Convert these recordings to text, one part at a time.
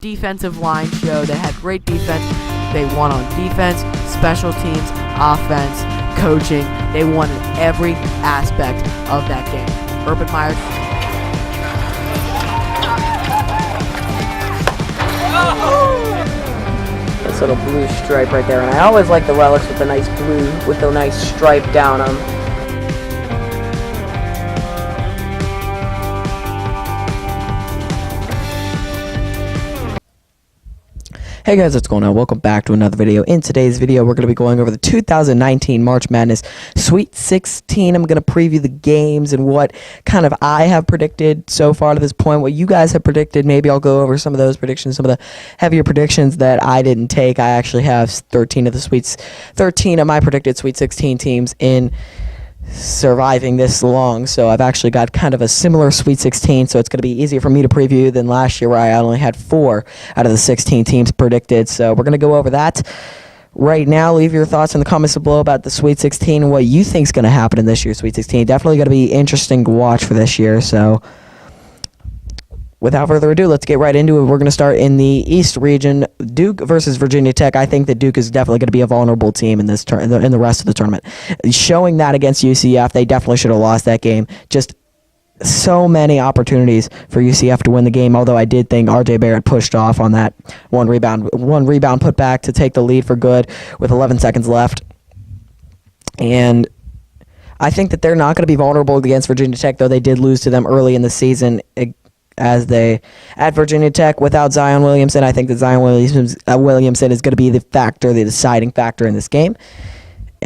defensive line show. They had great defense. They won on defense, special teams, offense, coaching. They won in every aspect of that game. Urban Meyer. This little blue stripe right there, and I always like the relics with the nice blue, with the nice stripe down them. Hey guys, what's going on? Welcome back to another video. In today's video, we're going to be going over the 2019 March Madness Sweet 16. I'm going to preview the games and what kind of I have predicted so far to this point, what you guys have predicted. Maybe I'll go over some of those predictions, some of the heavier predictions that I didn't take. I actually have 13 of my predicted Sweet 16 teams in surviving this long, so I've actually got kind of a similar Sweet 16, so it's going to be easier for me to preview than last year where I only had 4 out of the 16 teams predicted. So we're going to go over that right now. Leave your thoughts in the comments below about the Sweet 16 and what you think is going to happen in this year's Sweet 16. Definitely going to be interesting to watch for this year. So without further ado, let's get right into it. We're going to start in the East region. Duke versus Virginia Tech. I think that Duke is definitely going to be a vulnerable team in this in the rest of the tournament. Showing that against UCF, they definitely should have lost that game. Just so many opportunities for UCF to win the game, although I did think RJ Barrett pushed off on that one rebound put back to take the lead for good with 11 seconds left. And I think that they're not going to be vulnerable against Virginia Tech, though they did lose to them early in the season as they at Virginia Tech without Zion Williamson. I think that Zion Williamson is going to be the deciding factor in this game.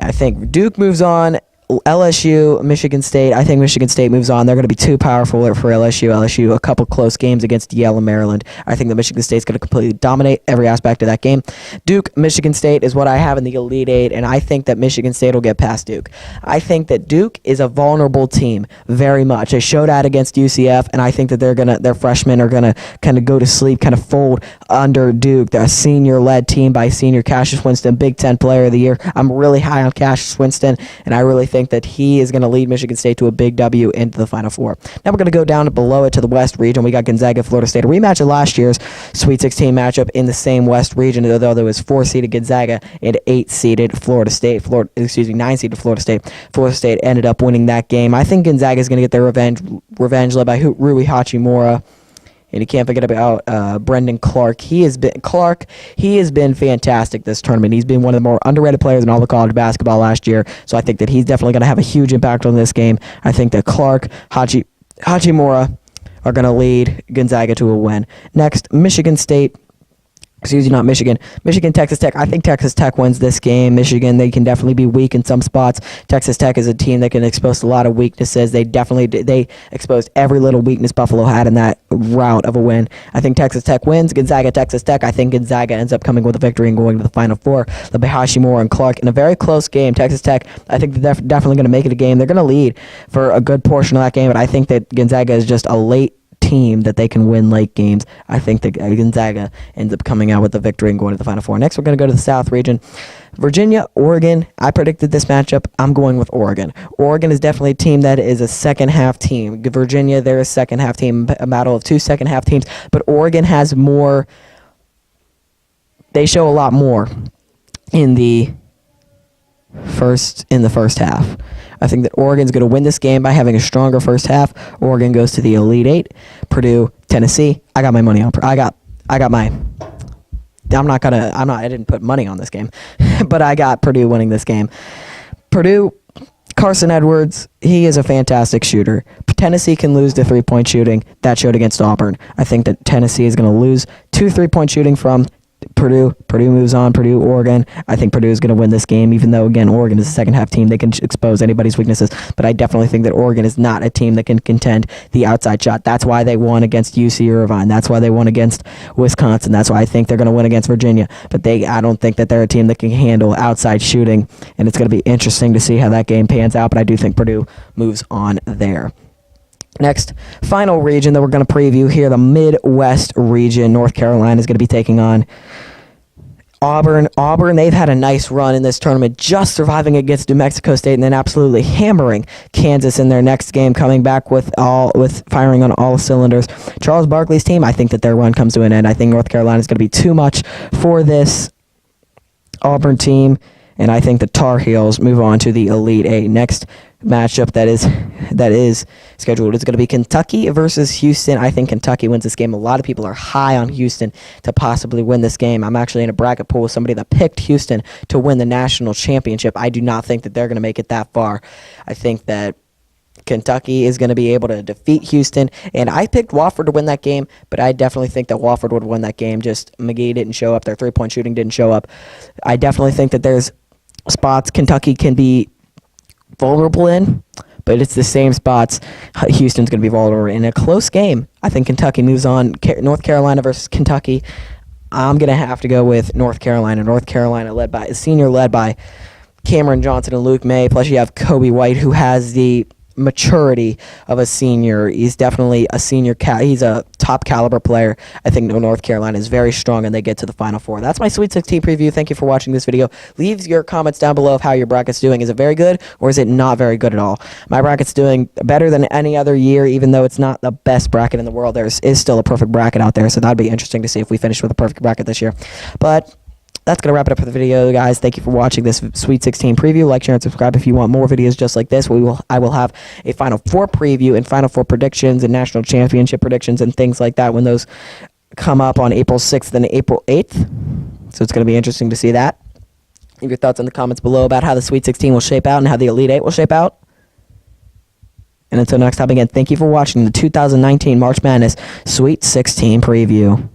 I think Duke moves on. LSU, Michigan State. I think Michigan State moves on. They're going to be too powerful for LSU. LSU, a couple close games against Yale and Maryland. I think that Michigan State's going to completely dominate every aspect of that game. Duke, Michigan State is what I have in the Elite Eight, and I think that Michigan State will get past Duke. I think that Duke is a vulnerable team, very much. They showed that against UCF, and I think that their freshmen are going to kind of go to sleep, kind of fold under Duke. They're a senior-led team by senior Cassius Winston, Big Ten Player of the Year. I'm really high on Cassius Winston, and I really think that he is going to lead Michigan State to a big W into the Final Four. Now we're going to go down below it to the West region. We got Gonzaga, Florida State, a rematch of last year's Sweet 16 matchup in the same West region, although there was 4-seeded Gonzaga and 8-seeded Florida State. 9-seeded Florida State. Florida State ended up winning that game. I think Gonzaga is going to get their revenge led by Rui Hachimura. And you can't forget about Brendan Clark. He has been fantastic this tournament. He's been one of the more underrated players in all of college basketball last year. So I think that he's definitely going to have a huge impact on this game. I think that Clark, Hachimura are going to lead Gonzaga to a win. Next, Michigan, Texas Tech. I think Texas Tech wins this game. Michigan, they can definitely be weak in some spots. Texas Tech is a team that can expose a lot of weaknesses. They exposed every little weakness Buffalo had in that route of a win. I think Texas Tech wins. Gonzaga, Texas Tech. I think Gonzaga ends up coming with a victory and going to the Final Four. They'll be Hachimura and Clark in a very close game. Texas Tech, I think they're definitely going to make it a game. They're going to lead for a good portion of that game, but I think that Gonzaga is just a late team that they can win late games. I think that Gonzaga ends up coming out with the victory and going to the Final Four. Next, we're going to go to the South region. Virginia, Oregon. I predicted this matchup. I'm going with Oregon. Oregon is definitely a team that is a second-half team. Virginia, they're a second-half team, a battle of two second-half teams, but Oregon has more. They show a lot more in the first half. I think that Oregon's going to win this game by having a stronger first half. Oregon goes to the Elite Eight. Purdue, Tennessee. I got my money on. I didn't put money on this game, but I got Purdue winning this game. Purdue, Carson Edwards, he is a fantastic shooter. Tennessee can lose to three-point shooting. That showed against Auburn. I think that Tennessee is going to lose 2 3-point shooting from Purdue. Purdue moves on. Purdue, Oregon. I think Purdue is going to win this game, even though, again, Oregon is a second-half team. They can expose anybody's weaknesses, but I definitely think that Oregon is not a team that can contend the outside shot. That's why they won against UC Irvine. That's why they won against Wisconsin. That's why I think they're going to win against Virginia, but I don't think that they're a team that can handle outside shooting, and it's going to be interesting to see how that game pans out, but I do think Purdue moves on there. Next, final region that we're going to preview here, the Midwest region. North Carolina is going to be taking on Auburn, they've had a nice run in this tournament, just surviving against New Mexico State and then absolutely hammering Kansas in their next game, coming back with firing on all cylinders. Charles Barkley's team, I think that their run comes to an end. I think North Carolina is going to be too much for this Auburn team, and I think the Tar Heels move on to the Elite Eight. Next matchup that is scheduled is going to be Kentucky versus Houston. I think Kentucky wins this game. A lot of people are high on Houston to possibly win this game. I'm actually in a bracket pool with somebody that picked Houston to win the national championship. I do not think that they're going to make it that far. I think that Kentucky is going to be able to defeat Houston, and I picked Wofford to win that game, but I definitely think that Wofford would win that game. Just McGee didn't show up. Their three-point shooting didn't show up. I definitely think that there's spots Kentucky can be vulnerable in, but it's the same spots Houston's going to be vulnerable in. A close game, I think Kentucky moves on. North Carolina versus Kentucky, I'm going to have to go with North Carolina. North Carolina led by Cameron Johnson and Luke May, plus you have Kobe White, who has the maturity of a senior. He's definitely a senior. He's a top caliber player. I think North Carolina is very strong, and they get to the Final Four. That's my Sweet 16 preview. Thank you for watching this video. Leave your comments down below of how your bracket's doing. Is it very good, or is it not very good at all? My bracket's doing better than any other year, even though it's not the best bracket in the world. There is still a perfect bracket out there, so that'd be interesting to see if we finish with a perfect bracket this year. But that's going to wrap it up for the video, guys. Thank you for watching this Sweet 16 preview. Like, share, and subscribe if you want more videos just like this. I will have a Final Four preview and Final Four predictions and national championship predictions and things like that when those come up on April 6th and April 8th. So it's going to be interesting to see that. Leave your thoughts in the comments below about how the Sweet 16 will shape out and how the Elite 8 will shape out. And until next time, again, thank you for watching the 2019 March Madness Sweet 16 preview.